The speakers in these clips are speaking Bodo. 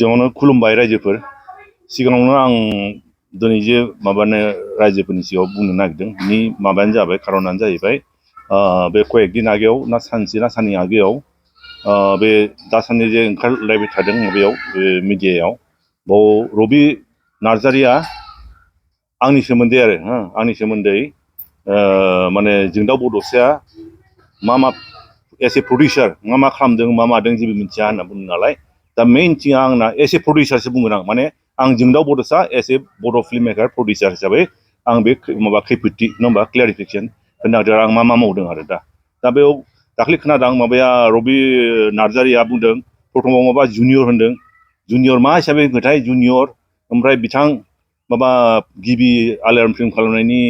सिगाङावनो खुलुमबाय रायजोफोर सिगाङावनो आं दिनै जे माबानो रायजोफोरनि सिगाङाव बुंनो नागिरदों बिनि माबायानो जाबाय खारनानो जाहैबाय बे कयेक दिन आगोयाव ना सानसे ना साननै आगोयाव बे दासान्दि जे ओंखारलायबाय थादों माबायाव मिडियायाव बाव रबि नार्जारिया आंनि सोमोन्दै आरो आंनि सोमोन्दै माने जोंदाव बड'साया मा एस ए प्रडिउसार मा खालामदों मा मादों जेबो मिथिया होनना बुङो नालाय दा मेइन थिंआ आंना एस ए प्रडिउसारसो बुंगोन आं माने आं जोंदाव बड'सा एस ए बड' फिल्म मेकार प्रडिउसार हिसाबै आं बे माबा खैफोदथि नङा होमबा क्लियारिफिकेसन होनो नागिरदों आं मा मावदों आरो दा बेयाव दाख्लै खोनादों माबाया रबि नार्जारिया बुंदों प्रथमाव माबा जुनियर होनदों जुनियर मा हिसाबै होनखोथाय जुनियर ओमफ्राय बिथां माबा गिबि आलायारन फिल्म खालामनायनि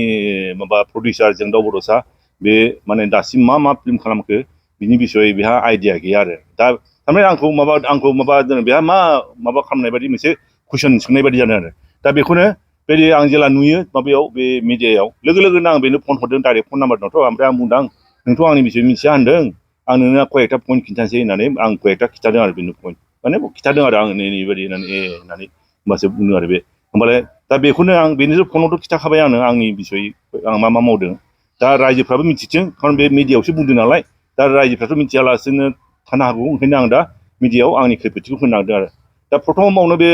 माबा प्रडिउसार जोंदाव बड'सा बे माने दासिम मा फिल्म खालामखो बिनि बिसय बेहा आइडिया गैया आरो दा थारमाने आंखौ माबा बेहा माबा खालामनाय बायदि मोनसे कुइसन सोंनाय बायदि जादों आरो दा बेखौनो बे आं जेला नुयो माबायाव बे मिडियायाव लोगो लोगोनो आं बेनो फन हरदों डाइरेक्ट फन नाम्बार दंथ' ओमफ्राय आं बुंदों नोंथ' आंनि बिसय मिथिया होनदों आं नोंनो कयेकथा पइन्ट खिन्थानोसै होननानै आं कयेकथा खिन्थादों आरो बेनो पइन्ट माने खिन्थादों आरो आं नैबायदि होननानै होमबासो बुङो आरो बे होमबालाय दा बेखौनो आं बेनो फनावथ' खिन्थाखाबाय आंनि बिसय आं मा मावदों दा रायजोफ्राबो मिथिथों खारन बे मिडियायावसो बुंदों नालाय दा रायजोफ्राथ' मिथियालासेनो थानो हागौ ओंखायनो आं दा मिडियायाव आंनि खैफोदथिखौ होनो नागिरदों आरो दा प्रथमावनो बे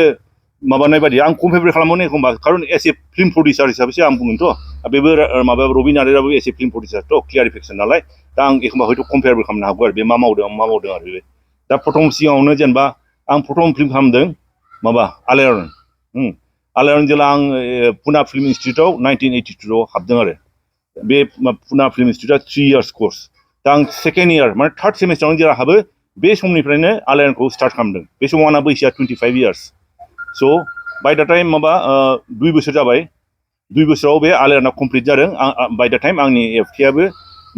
माबानाय बायदि आं कम्पेयार खालामोन एखमबा खारन एस ए फिल्म प्रडिउसार हिसाबैसो आं बुंगोनथ' बेबो माबा rabi नार्जारियाबो S A film प्रडिउसारथ' clarification नालाय दा आं एखमबा हयथ' कम्पेयारबो खालामनो हागौ आरो बे मा मावदों आरो बे दा प्रथम सिगाङावनो जेनेबा आं प्रथम फिल्म खालामदों माबा आलायारन जेला आं पुना फिल्म इन्सटिटिउटआव 1982 आव हाबदों आरो बे पुना फिल्म इन्सटिटिउटआ 3 इयार्स कर्स दा आं सेकेन्ड इयार माने थार्ड सेमिस्टारावनो जेला हाबो बे समनिफ्रायनो आलायारनखौ स्टार्ट खालामदों बे समाव आंना बैसोआ 25 इयार्स स' बाय दा टाइम माबा 2 बोसोर जाबाय 2 बोसोराव बे आलायारना कमप्लिट जादों बाय दा टाइम आंनि एफटिआबो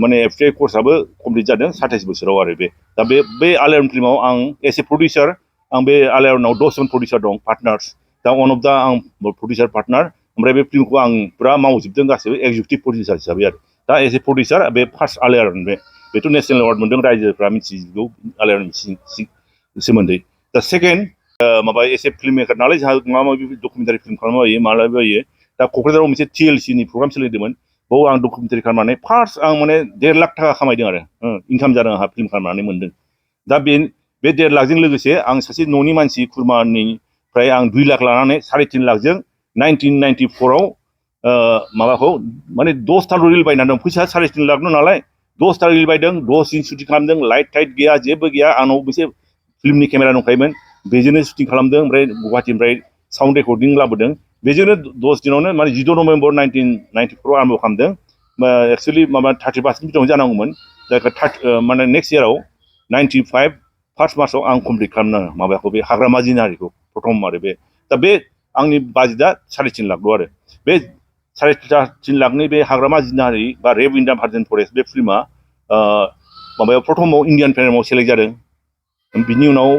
माने एफटिआइ कर्सआबो कमप्लिट जादों 27 बोसोराव आरो दा बे आलायारन फिल्माव आं एस ए प्रडिउसार आं बे आलायारनाव 10 जन प्रडिउसार दं पार्टनार्स दा वान अफ दा आं प्रडिउसार पार्टनार ओमफ्राय बे फिल्मखौ आं फुरा मावजोबदों गासैबो एक्जिकिउटिभ प्रडिउसार हिसाबै आरो दा एस ए प्रडिउसार बे फार्स्ट आलायारन बेथ' नेसनेल एवार्ड मोनदों रायजोफ्रा मिथिजोबगौ आलायारननि सोमोन्दै दा सेकेन्ड माबा एसे फिल्म मेकार नालाय जोंहा माबा माबि डकुमेन्टारि फिल्म खालामबायो मालाबायो दा क'क्राझाराव मोनसे TLC नि प्रग्राम सोलिदोंमोन बाव आं डकुमेन्टारि खालामनानै फार्स्ट आं माने 1.5 लाख थाखा खामायदों आरो इनकाम जादों आंहा फिल्म खालामनानै मोनदों दा बे 1.5 लाखजों लोगोसे आं सासे न'नि मानसि खुरमानिफ्राय आं 2 लाख लानानै 3.5 लाखजों 1994 आव माबाखौ माने 10 था रिल बायनानै दं फैसा 3.5 लाख नालाय 10 था रिल बायदों 10 दिन शुटिं खालामदों लाइट टाइट गैया जेबो गैया आंनाव मोनसे फिल्मनि केमेरा दंखायोमोन बेजोंनो शुटिं खालामदों ओमफ्राय गुवाहाटीनिफ्राय साउन्ड रेकर्डिं लाबोदों बेजोंनो 10 दिनावनो माने 16 नभेम्बर 1994 आव आरम्भ खालामदों एक्सुवेलि माबा 31 बिदि जानांगौमोन दा माने नेक्स्ट इयाराव 95 फार्स्ट मार्चआव आं कमप्लिट खालामनाङो माबाखौ बे हाग्रामा जिनारिखौ प्रथम आरो दा बे आंनि बाजेटआ 3.5 लाखल' आरो बे 3.5 लाखनि बे हाग्रामा जिनारि बा रेड इन्डिया भार्जिन फरेस्ट बे फिल्मा माबायाव प्रथमाव इण्डियान फिल्माव सेलेक्ट जादों बिनि उनाव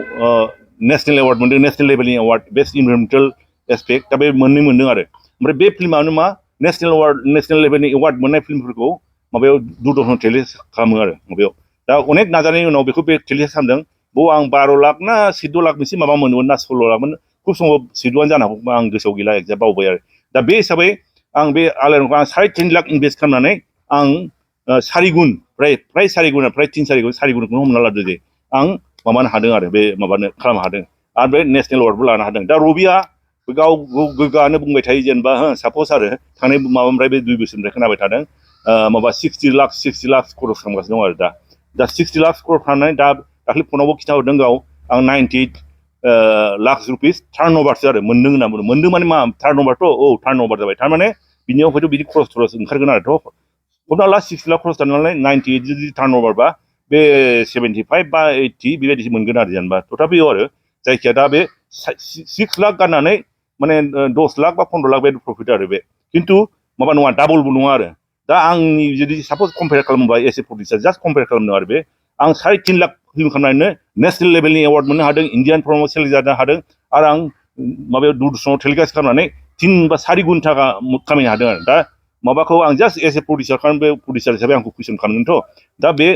नेसनेल एवार्ड मोनदों नेसनेल लेभेलनि एवार्ड बेस्ट इनभाइरनमेन्टेल एस्पेक्ट दा बे मोननै मोनदों आरो ओमफ्राय बे फिल्मानो मा नेसनेल लेभेलनि एवार्ड मोननाय फिल्मफोरखौ माबायाव दूरदर्शन टेलिकास्ट खालामो आरो माबायाव दा अनेक नाजानायनि उनाव बेखौ बे टेलिकास्ट खालामदों बाव आं 12 लाख ना 14 लाख मोनसे माबा मोनोमोन ना 16 लाखमोन खुब समाव 14 आनो जानो हागौ आं गोसोआव गैला एक्जेक्ट बावबाय आरो दा बे हिसाबै आं बे आलायारनखौ आं 3.5 लाख इनभेस्ट खालामनानै आं 4 गुन फ्राय 3 गुनखौनो हमना लादो जे आं माबानो हादों आरो बे माबानो खालामनो हादों आरो बे नेसनेल एवार्डबो लानो हादों दा रबिया गाव गोग्गानो बुंबाय थायो जेनेबा सापस आरो थांनाय माबानिफ्राय बे 2 बोसोरनिफ्राय खोनाबाय थादों माबा 60 लाख खरस खालामगासिनो दं आरो दा 60 लाख खरस खालामनानै दा दाख्लै फनावबो खिन्थाहरदों गाव आं 98 लाख रुपिस टार्न अभारसो आरो मोनदों होनना बुंदों मोनदों माने मा टार्न अभारथ' टार्न अभार जाबाय थारमाने बिनियाव हयथ' बिदि खरस ओंखारगोन आरोथ' हमना ला 6 लाख खरस जानानै 98 जुदि टार्न अभारबा बे 75 बा 80 बेबायदिसो मोनगोन आरो जेनेबा तथापियाव आरो जायखिया दा बे 6 लाख गारनानै माने 10 लाख बा 15 लाख बे प्रफिट आरो बे खिन्थु माबा नङा डाबलबो नङा आरो दा आंनि जुदि सापस कम्पेयार खालामोबा S A producer just compare खालामदों आरो बे आं 3.5 लाख फिल्म खालामनानैनो नेसनेल लेभेलनि एवार्ड मोननो हादों इण्डियान फर्माव सेलेक्ट जानो हादों आरो आं माबायाव दूरदर्शनाव टेलिकास्ट खालामनानै 3 बा 4 गुन थाखा खामायनो हादों आरो दा माबाखौ आं जास्ट एस ए प्रडिउसार खालाम बे प्रडिउसार हिसाबै आंखौ कुइसन खालामदोंथ' दा बे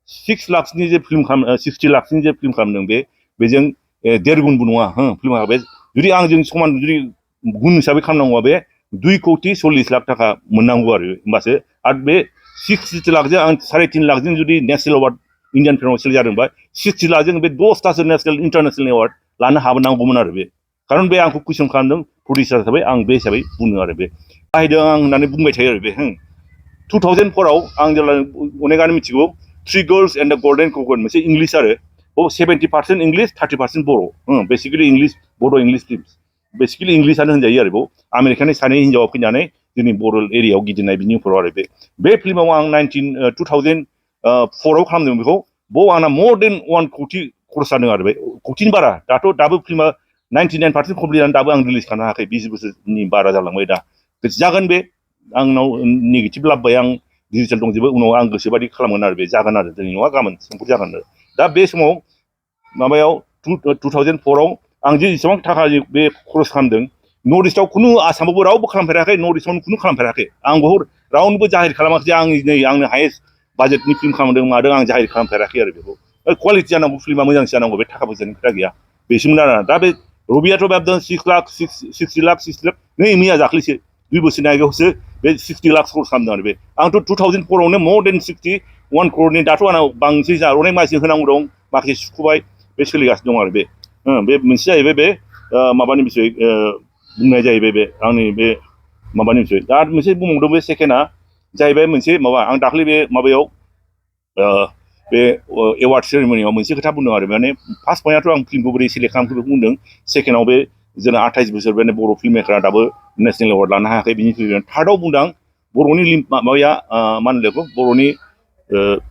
6 लाखनि जे फिल्म 60 लाखनि जे फिल्म खालामदों बेजों देर गुनबो नङा फिल्मा बे जुदि आंजों समान जुदि गुन हिसाबै खालामनांगौबा बे 2 कोटी 40 लाख थाखा मोननांगौ आरो होमबासो आरो बे 60 लाखजों आं 3.5 लाखजों जुदि नेशनेल अवार्ड इन्डियान फिल्माव सेलेक्ट जादोंबा 60 लाखजों बे 10थासो नेशनेल इन्टारनेशनेल एवार्ड लानो हानांगौमोन आरो बे खारन बे आंखौ कुइसन खालामदों प्रडिउसार हिसाबै आं बे हिसाबै बुङो आरो बे बाहायदों आं होननानै बुंबाय थायो आरो बे 2004 आव आं जेब्ला अनेकानो मिथिगौ three girls and the golden ककन मोनसे इंलिश आरो 70% इंलिश 30% बर' बेसिकेलि इंलिश बड' इंलिश फिल्म बेसिकेलि इंलिशानो होनजायो आरो आमेरिकानि सानै हिन्जावा फैनानै जोंनि बर' एरियायाव गिदिंनाय बिनि उनाव आरो बे फिल्माव आं 2004 आव खालामदों बेखौ बाव आंना मोर देन 1 कोटी खरस जादों आरो बे कोटीनि बारा दाबो फिल्मा 99% कमप्लिट जानानै दाबो आं रिलिज खालामनो हायाखै 20 बोसोरनि बारा जालांबाय दा जागोन बे आंनाव नेगेटिभ लाबोबाय आं डिजिटेल दंजोबो उनाव आं गोसोबादि खालामगोन आरो बे जागोन आरो दिनै नङा गाबोन समफोर जागोन आरो दा बे समाव माबायाव 2004 आव आं जे जेसेबां थाखा बे खरस खालामदों नर्थ इस्टआव खुनु आसामावबो रावबो खालामफेराखै नर्थ इस्टआवनो खुनु खालामफेराखै आं बहुद रावनोबो जाहिर खालामाखै आं नै आंनो हायेस्ट बाजेटनि फिल्म खालामदों मादों आं जाहिर खालामफेराखै आरो बेखौ क्वालिटि जानांगौ फिल्मा मोजांसो जानांगौ बे थाखा फैसानि खोथा गैया बेसिमोन आरो दा बे रबियाथ' बाबदों 60 लाख नै मैया दाख्लैसो 2 बोसोरनि आगोलावसो बे 60 लाख खरस खालामदों आरो बे आंथ' 2004 आवनो मोर देन 61 करोड़नि दाथ' आंनाव बांसिन अनेक मानसि होनांगौ दं माखासे सुख'बाय बे सोलिगासिनो दं आरो बे मोनसे जाहैबाय बे माबानि बिसय बुंनाय जाहैबाय बे आंनि बे माबानि बिसय दा मोनसे बुंबावदों बे सेकेन्डआ जाहैबाय मोनसे माबा आं दाख्लै बे माबायाव बे एवार्ड सेरेमनियाव मोनसे खोथा बुंदों आरो माने फार्स्ट पइन्टआथ' आं फिल्मखौ बोरै सेलेक्ट खालामखो बेखौ बुंदों सेकेन्डआव बे जोंना 28 बोसोर बे बर' फिल्म मेकारा दाबो नेशनेल एवार्ड लानो हायाखै बिनि थार्डआव बुंदों आं बर'नि माबाया मा होनो बेखौ बर'नि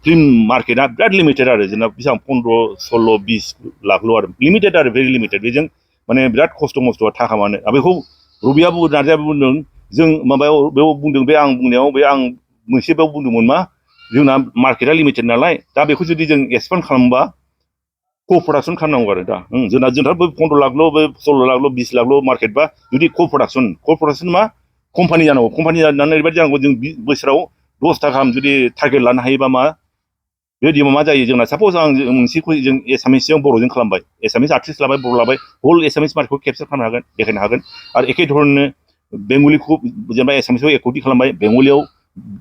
फिल्म मार्केटआ बिराद लिमिटेड आरो जोंना बेसेबां 15-16 20 लाखल' आरो लिमिटेड आरो भेरि लिमिटेड बेजों माने बिराद खस्थ' मस्थ'आ थाखा मानो बेखौ रबियाबो नार्जायाबो बुंदों जों माबायाव बेयाव बुंदों बे आं बुंनायाव बे आं मोनसे बेयाव बुंदोंमोन मा जोंना मार्केटआ लिमिटेड नालाय दा बेखौ जुदि जों एक्सपान्ड खालामबा को प्रडाक्सन खालामनांगौ आरो दा जोंना 15 लाखल' बे 16 लाखल' 20 लाखल' मार्केट बा जुदि को प्रडाक्सन मा कम्पानि जानांगौ कम्पानि जानानै ओरैबायदि जानांगौ जों बोसोराव 10 गाहाम जुदि टारगेट लानो हायोबा मा बेबायदि मा जायो जोंना सापज आं मोनसेखौ जों एसामिसजों बर'जों खालामबाय एसामिस आर्टिस्ट लाबाय बर' लाबाय हल एसामिस मार्केटखौ केपचार खालामनो हागोन देखायनो हागोन आरो एखे धरननो बेंगलिखौ जेनेबा एसामिसआव 1 कोटी खालामबाय बेंगलियाव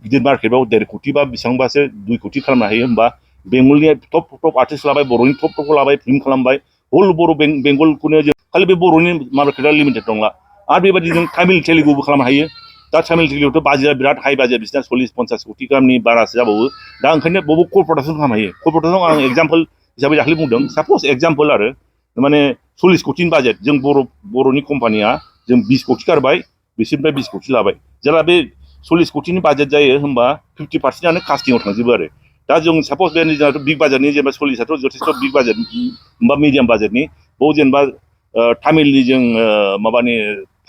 गिदिर मार्केटआव 1.5 कोटी बा बेसेबांबासो 2 कोटी खालामनो हायो होमबा बेंगलनि टप आर्टिस्ट लाबाय बर'नि टपखौ लाबाय फिल्म खालामबाय हल बर' बेंगलखौनो जों खालि बे बर'नि मार्केटआ लिमिटेड नंला आरो बेबायदि जों तामिल तेलुगुबो खालामनो हायो दा तामिल तेलुगुआवथ' बाजेटआ बिराद हाइ बाजेट बिसिना 40-50 कोटी गाहामनि बारासो जाबावो दा ओंखायनो बबाव को प्रडाक्सन खालामनो हायो को प्रडाक्सनाव आं एग्जाम्पल हिसाबै दाख्लै बुंदों सापज एग्जाम्पल आरो माने 40 कोटीनि बाजेट जों बर'नि कम्पानिया जों 20 कोटी गारबाय बिसोरनिफ्राय 20 कोटी लाबाय जेला बे 40 कोटीनि बाजेट जायो होमबा 50%आनो कास्टिंआव थांजोबो आरो दा जों सापज बे जोंहाथ' बिग बाजेटनि जेनेबा 40आथ' जथेस्थ' बिग बाजेट बा मिडियाम बाजेटनि बाव जेनेबा तामिलनि जों माबानि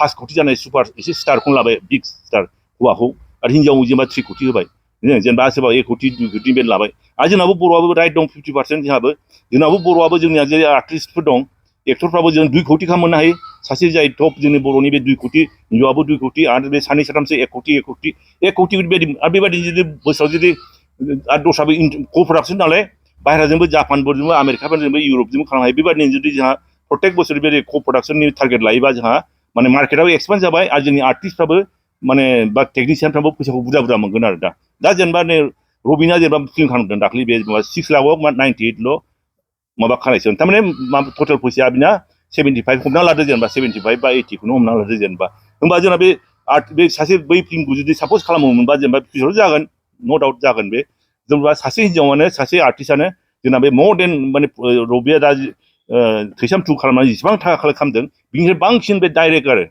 5 कोटी जानाय सुपार एसे स्टारखौनो लाबाय बिग स्टार हौवाखौ आरो हिन्जाव जेनेबा 3 कोटी होबाय जेनेबा सोरबा 1 कोटी 2 कोटी बेद लाबाय आरो जोंनाबो बर'आबो राइट दं 50% जोंनाबो बर'आबो जोंनिया जे आर्टिस्टफोर दं एक्टरफ्राबो जों 2 कोटी गाहाम मोननो हायो सासे जाय टप जोंनि बर'नि बे 2 कोटी हिन्जावाबो 2 कोटी आरो बे सानै साथामसो 1 कोटी बेबायदि जुदि बोसोराव जुदि आरो दस्राबो को प्रडाक्सन नालाय बाहेराजोंबो जापानफोरजोंबो आमेरिकाफोरजोंबो इउरपजोंबो खालामनो हायो बेबायदिनो जुदि जोंहा प्रत्येक बोसोर बे को प्रडाक्सननि टारगेट लायोबा जोंहा माने मार्केटआबो एक्सपान्ड जाबाय आरो जोंनि आर्टिस्टफ्राबो माने बा टेकनिशियानफ्राबो फैसाखौ बुरजा मोनगोन आरो दा जेनेबा नै रबिना जेनेबा फिल्म खालामदों दाख्लै बे 6 लाखआव 98ल' माबा खालायसिगोन थारमाने टटेल फैसाया बिना 75 हमना लादो जेनेबा 75 बा 80 खौनो हमना लादो जेनेबा होमबा जोंना बे सासे बै फिल्मखौ जुदि सापज खालामोमोनबा जेनेबा फिउचाराव जागोन नो डाउट जागोन बे जेनेबा सासे हिन्जावानो सासे आर्टिस्टआनो जोंना बे मोर देन माने रबिया दा थैसाम 2 खालामनानै जेसेबां थाखा कालेक्ट खालामदों बिनिफ्राय बांसिन बे डाइरेक्ट आरो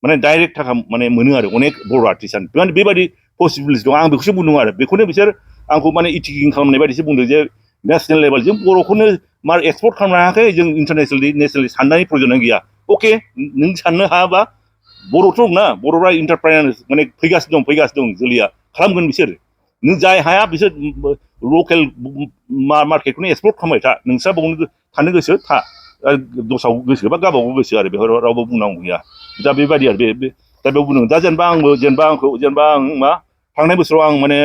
माने डाइरेक्ट थाखा माने मोनो आरो अनेक बर' आर्टिस्टआनो माने बेबायदि पसिबिलिटि दं आं बेखौसो बुंदों आरो बेखौनो बिसोर आंखौ माने इथिकिं खालामनाय बायदिसो बुंदों जे नेशनेल लेभेल जों बर'खौनो मार एक्सपर्ट खालामनो हायाखै जों नेशनेलि साननायनि प्रयजन गैया अके नों साननो हायाबा बर'थ' ना बर'फ्रा इन्टारप्राइनार माने फैगासिनो दं जोलैया खालामगोन बिसोर नों जाय हाया बिसोर लकेल मार्केटखौनो एक्सप्लर खालामबाय था नोंस्रा बावनो थानो गोसो था दस्राव गोसो बा गावबागाव गोसो आरो बेफोर रावबो बुंनांगौ गैया दा बेबायदि आरो दा बेयाव बुंदों दा जेनेबा आं मा थांनाय बोसोराव आं माने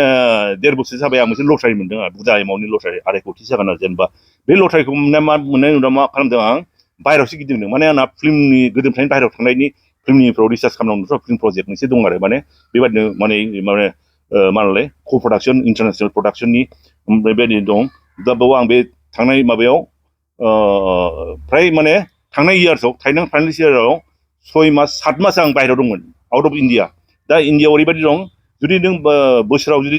1.5 बोसोर जाबाय आं मोनसे लटारि मोनदों आरो बुरजा एमाउन्टनि लटारि 2.5 कोटी जागोन आरो जेनेबा बे लटारिखौ मोननायनि उनाव मा खालामदों आं बाहेरावसो गिदिंदों माने आंना फिल्मनि गोदोनिफ्रायनो बाहेरायाव थांनायनि फिल्मनिफ्राव रिसार्च खालामनांगौथ' फिल्म प्रजेक्ट मोनसे दं आरो माने बेबादिनो माने मा होनोलाय क' प्रडाक्सन इन्टारनेसनेल प्रडाक्सननि बेबायदि दं दा बेयाव आं बे थांनाय माबायाव फ्राय माने थांनाय इयार्सआव फाइनान्सियेल इयाराव 6 मास 7 मास आं बाहेरायाव दंमोन आउट अफ इन्डिया दा इन्डियाआव ओरैबायदि दं जुदि नों बोसोराव जुदि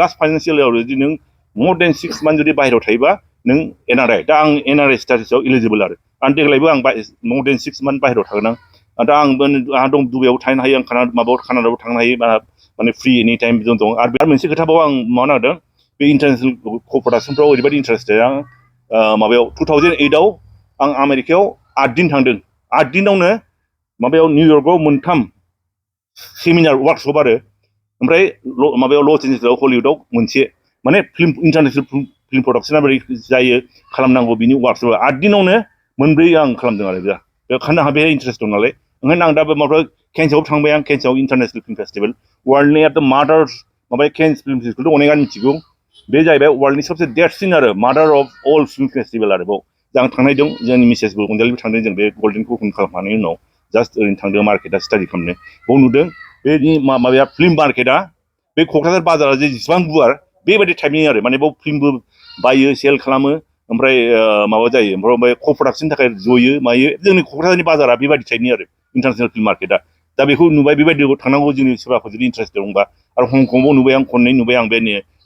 लास्ट फाइनान्सियेल इयाराव जुदि नों more than 6 months जुदि बाहेरायाव थायोबा नों एनआरआइ दा आं एनआरआइ स्टेटासआव इलिजिबल आरो देग्लायबो आं more than 6 months बाहेरायाव थागोन दा आंहा दं दुबाइयाव थानो हायो आं कानाडायाव थांनो हायो माने फ्रि एनि टाइम दं आरो मोनसे खोथाबाव आं मावनो नागिरदों बे इन्टारनेसनेल क' प्रडाक्सनफ्राव ओरैबायदि इन्टारेस्टेड आं माबायाव 2008आव आं आमेरिकायाव 8 दिन थांदों 8 दिनावनो माबायाव निउयर्कआव 3 सेमिनार वार्कशप आरो ओमफ्राय माबायाव लस एन्जेल्सआव हलिउडआव मोनसे माने इन्टारनेसनेल फिल्म प्रडाक्सना बोरै जायो खालामनांगौ बिनि वार्कशप 8 दिनावनो मोनब्रै आं खालामदों आरो बेखायनो आंहा बे इन्टारेस्ट दं नालाय ओंखायनो आं दा माबा केन्सआव थांबाय आं केन्सआव इन्टारनेसनेल फिल्म फेस्टिभेल वर्ल्डनि एट द मादार माबा केन्स फिल्म फेस्टिभेलखौथ' अनेकआ मिथिगौ बे जाहैबाय वर्ल्डनि सबसे देरसिन आरो मादार अफ अल फिल्म फेस्टिभेल आरो बाव जों थांनाय दं जोंनि मिसेसबो अनजालिबो थांदों जों बे गल्डेनखौ ओपन खालामखांनायनि उनाव जास्ट ओरैनो थांदों मार्केटआ स्टाडि खालामनो बाव नुदों बेनि माबाया फिल्म मार्केटआ बे क'क्राझार बाजारा जे जेसेबां गुवार बेबायदि टाइपनि आरो माने बाव फिल्मबो बायो सेल खालामो ओमफ्राय माबा जायो ओमफ्राय क' प्रडाक्सननि थाखाय जयो मायो जोंनि क'क्राझारनि बाजारा बेबायदि टाइपनि आरो इन्टारनेसनेल फिल्म मार्केटआ दा बेखौ नुबाय बेबायदियाव थांनांगौ जोंनि सोरबाफोर जुदि इन्टारेस्ट दंबा आरो हंकंआव नुबाय आं खननै नुबाय आं बे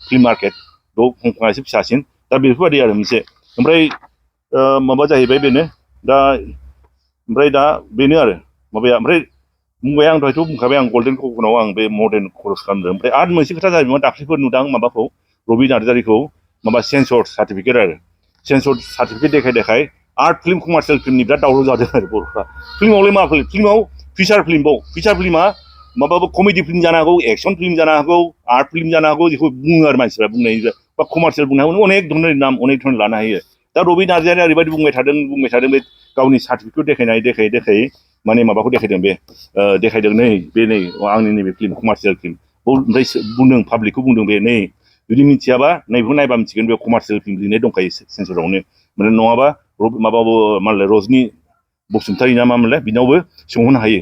फिल्म मार्केट बेयाव हंकंआ एसे फिसासिन दा बेफोरबायदि आरो मोनसे ओमफ्राय माबा जाहैबाय बेनो ओमफ्राय दा बेनो आरो माबाया ओमफ्राय बुंबाय आं दहायथ' बुंखाबाय आं गल्डेन ककनाव आं बे मडार्न कर्स खालामदों ओमफ्राय आरो मोनसे खोथा जाहैबाय दाख्लैफोर नुदां माबाखौ रबि नार्जारिखौ माबा सेन्सर सार्टिफिकेट आरो सेन्सर सार्टिफिकेट देखाय आर्ट फिल्म कमार्शियेल फिल्मनि बिराद दावराव जादों आरो बर'फ्रा फिल्मावलाय मा फिल्माव फिचार फिल्मा माबाबो कमेडि फिल्म जानो हागौ एक्सन फिल्म जानो हागौ आर्ट फिल्म जानो हागौ जेखौ बुङो आरो मानसिफ्रा बुंनाय बा कमार्शियेल बुंनो हागौ अनेक धरननि नाम अनेक धरन लानो हायो दा रबि नार्जारिया ओरैबायदि बुंबाय थादों बे गावनि सार्टिफिकेट देखायै माने माबाखौ देखायदों बे देखायदों नै आंनि नैबे फिल्म कमार्शियेल फिल्म ओमफ्राय बुंदों पाब्लिकखौ बुंदों बे नै जुदि मिथियाबा नैबेखौ नायबा मिथिगोन बे कमार्शियेल फिल्म लिरनाय दंखायो सेन्सरावनो माने नङाबा माबाबो मालाय रजनि बसुमतारी ना मामोनलाय बिनावबो सोंहरनो हायो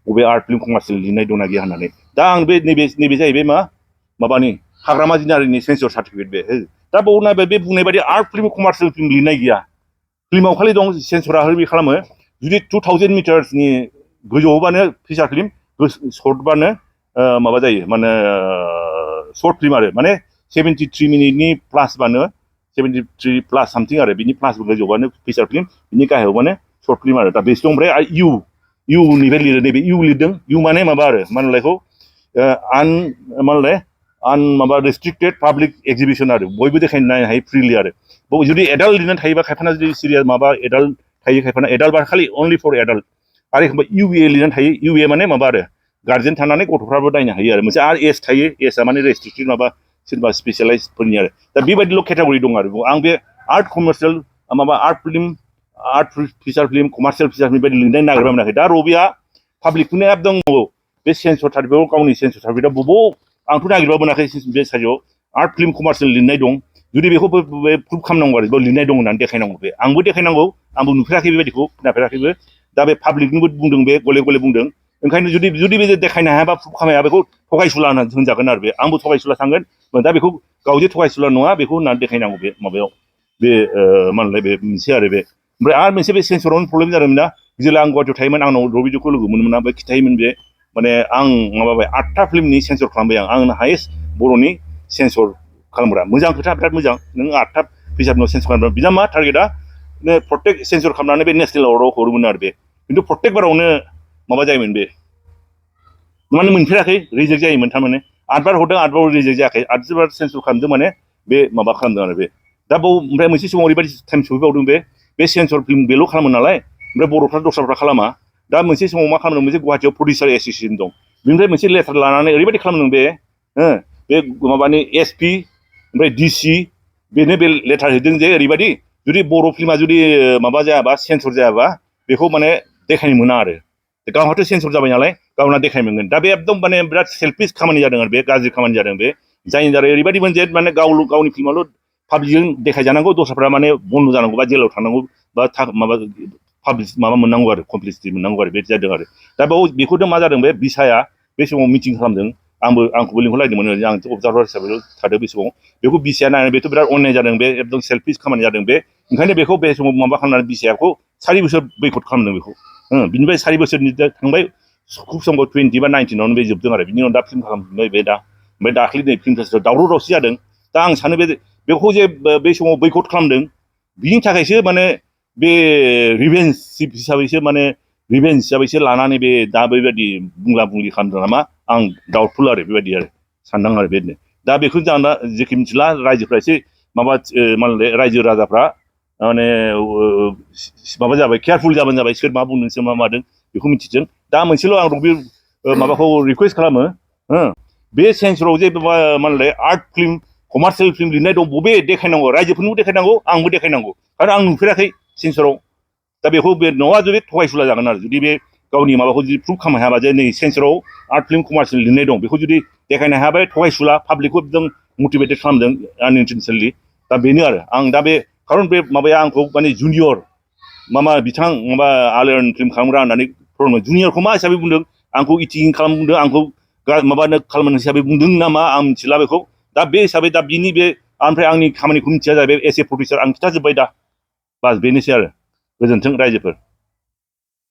बबे आर्ट फिल्म कमार्शियेल लिरनाय दंना गैया होननानै दा आं बे नैबे जाहैबाय माबानि हाग्रामा जिनारिनि सेन्सर सार्टिफिकेट बे दा बाव नायबाय बे बुंनाय बायदि आर्ट फिल्म कमार्शियेल फिल्म लिरनाय गैया फिल्माव खालि दं सेन्सरा ओरैबायदि खालामो जुदि 2000 मिटार्सनि गोजौआवबानो फिचार फिल्म सर्टबानो माबा जायो माने सर्ट फिल्म आरो माने 73 मिनिटनि प्लासबानो 73 प्लास सामथिं आरो बिनि प्लास गोजौबानो फिचार फिल्म बिनि गाहायावबानो सर्ट फिल्म आरो दा बेसो दं ओमफ्राय इउनिफ्राय लिरो नैबे इउ लिरदों इउ माने माबा आरो मा होनलायखौ माबा रेस्ट्रिक्टेड पाब्लिक एक्जिबिसन आरो बयबो देखायनो नायनो हायो फ्रिलि आरो बाव जुदि एडाल्ट लिरनानै थायोबा खायफाना जुदि सिरियास माबा एडाल्ट थायो खायफाना एडाल्ट बा खालि अनलि फर एडाल्ट आरो एखमबा इउए लिरनानै थायो इउए माने माबा आरो गार्जेन थानानै गथ'फ्राबो नायनो हायो आरो मोनसे आर एज थायो एजआ माने रेस्ट्रिक्टेड माबा सोरबा स्पेसियालाइजफोरनि आरो दा बेबायदिल' केटागरि दं आरो आं बे आर्ट कमार्शियेल माबा art feature film commercial feature film बायदि लिरनाय नागिरबा मोनाखै दा रबिया पाब्लिकखौनो एकदम बे सेन्सर सार्टिफिकेटआव गावनि सेन्सर सार्टिफिकेटआव बबाव आंथ' नागिरबा मोनाखै बे साइडआव आर्ट फिल्म कमार्शियेल लिरनाय दं जुदि बेखौ प्रुभ खालामनांगौ आरो बेयाव लिरनाय दं होननानै देखायनांगौ बे आंबो देखायनांगौ आंबो नुफेराखै बेबायदिखौ खोनाफेराखैबो दा बे पाब्लिकनिबो बुंदों बे गले गले बुंदों ओंखायनो जुदि बे देखायनो हायाबा प्रुभ खालामनो हाया बेखौ थगायसुला होनजागोन आरो बे आंबो थगायसुला थांगोन दा बेखौ गावजे थगायसुला नङा बेखौ होननानै देखायनांगौ बे माबायाव बे मा होनलाय बे मोनसे आरो बे ओमफ्राय आरो मोनसे बे सेन्सरावनो प्रब्लेम जादोंमोन ना जेला आं गुवाहाटियाव थायोमोन आंनाव रबिजोखौ लोगो मोनोमोन बे खिथायोमोन बे माने आं माबाबाय 8था फिल्मनि सेन्सर खालामबाय आंनो हायेस्ट बर'नि सेन्सर खालामग्रा मोजां खोथा बिराद मोजां नों 8था फिल्मआव सेन्सर खालामग्रा बिना मा टारगेटआ प्रत्येक सेन्सर खालामनानै बे नेसनेल एवार्डआव हरोमोन आरो बे खिन्थु प्रत्येक बारावनो माबा जायोमोन बे माने मोनफेराखै रिजेक्ट जायोमोन थारमाने 8 बार हरदों 8 बार रिजेक्ट जायाखै 8 बार सेन्सर खालामदों माने बे माबा खालामदों आरो बे दा बाव ओमफ्राय मोनसे समाव ओरैबायदि टाइम सफैबावदों बे सेन्सर फिल्म बेल' खालामो नालाय ओमफ्राय बर'फ्रा दस्राफ्रा खालामा दा मोनसे समाव मा खालामदों मोनसे गुवाहाटियाव प्रडिउसार एस'सिएसन दं बेनिफ्राय मोनसे लेटार लानानै ओरैबायदि खालामदों बे माबानि एसपि ओमफ्राय डिसि बेनो बे लेटार हैदों जे ओरैबायदि जुदि बर' फिल्मा जुदि माबा जायाबा सेन्सर जायाबा बेखौ माने देखायनो मोना आरो गावहाथ' सेन्सर जाबाय नालाय गावना देखायनो मोनगोन दा बे एकदम माने बिराद सेल्फिस खामानि जादों आरो बे गाज्रि खामानि जादों बे जायनि दारै ओरैबायदिमोन जे माने गावनि फिल्माल' पाब्लिकजों देखायजानांगौ दस्राफ्रा माने बन्द' जानांगौ बा जेलाव थांनांगौ बा माबा पाब्लिस माबा मोननांगौ आरो कमप्लिसिटि मोननांगौ आरो बे जादों आरो दा बेखौथ' मा जादों बे बिसाया बे समाव मिटिं खालामदों आंखौबो लिंहरलायदोंमोन आं अबजार्भार हिसाबै थादों बे समाव बेखौ बिसाया नायनानै बेथ' बिराद अननाय जादों बे एकदम सेल्फिस खामानि जादों बे ओंखायनो बेखौ बे समाव माबा खालामनानै बिसायाखौ 4 बोसोर बैकट खालामदों बेखौ बिनिफ्राय 4 बोसोरनि थांबाय खुब समखौ 20 बा 19आवनो बे जोबदों आरो बिनि उनाव दा फिल्म खालामफिनबाय बे दा ओमफ्राय दाख्लि नै फिल्म फेस्टिभेल दावराव दावसि जादों दा आं सानो बेखौ जे बे समाव बैकट खालामदों बिनि थाखायसो माने बे रिभेन्स हिसाबैसो माने रिभेन्स हिसाबैसो लानानै बे दा बेबायदि बुंला बुंलि खालामदों नामा आं डाउटफुल आरो बेबायदि आरो सानदां आरो बेबायदिनो दा बेखौ जों दा जेखि मिथिला रायजोफ्रा एसे माबा माने रायजो राजाफ्रा माने माबा जाबाय केयारफुल जाबानो जाबाय सोर मा बुंदों सोर मा मादों बेखौ मिथिथों दा मोनसेल' आं बे माबाखौ रिकुवेस्ट खालामो बे सेन्सराव जे माने आर्ट फिल्म कमार्शियेल फिल्म लिरनाय दं बबे देखायनांगौ रायजोफोरनोबो देखायनांगौ आंबो देखायनांगौ आरो आं नुफेराखै सेन्सराव दा बेखौ बे नङा जुदि थगायसुला जागोन आरो जुदि बे गावनि माबाखौ जुदि प्रुभ खालामनो हायाबा जे नै सेन्सराव आर्ट फिल्म कमार्शियेल लिरनाय दं बेखौ जुदि देखायनो हायाबा थगायसुला पाब्लिकखौ एकदम मटिभेटेड खालामदों आनइन्टेनसनेलि दा बेनो आरो आं दा बे खारन बे माबाया आंखौ माने जुनियर माबा बिथां माबा आलियन फिल्म खालामग्रा होननानै फोरमाय जुनियरखौ मा हिसाबै बुंदों आंखौ इटिं खालाम बुंदों आंखौ माबानो खालामनो हिसाबै बुंदों नामा आं मिथिला बेखौ दा बे हिसाबै दा बिनि बे ओमफ्राय आंनि खामानिखौ मिथिया जाहैबाय एस ए प्रडिउसार आं खिथाजोब्बाय दा बास बेनोसै आरो गोजोन्थों रायजोफोर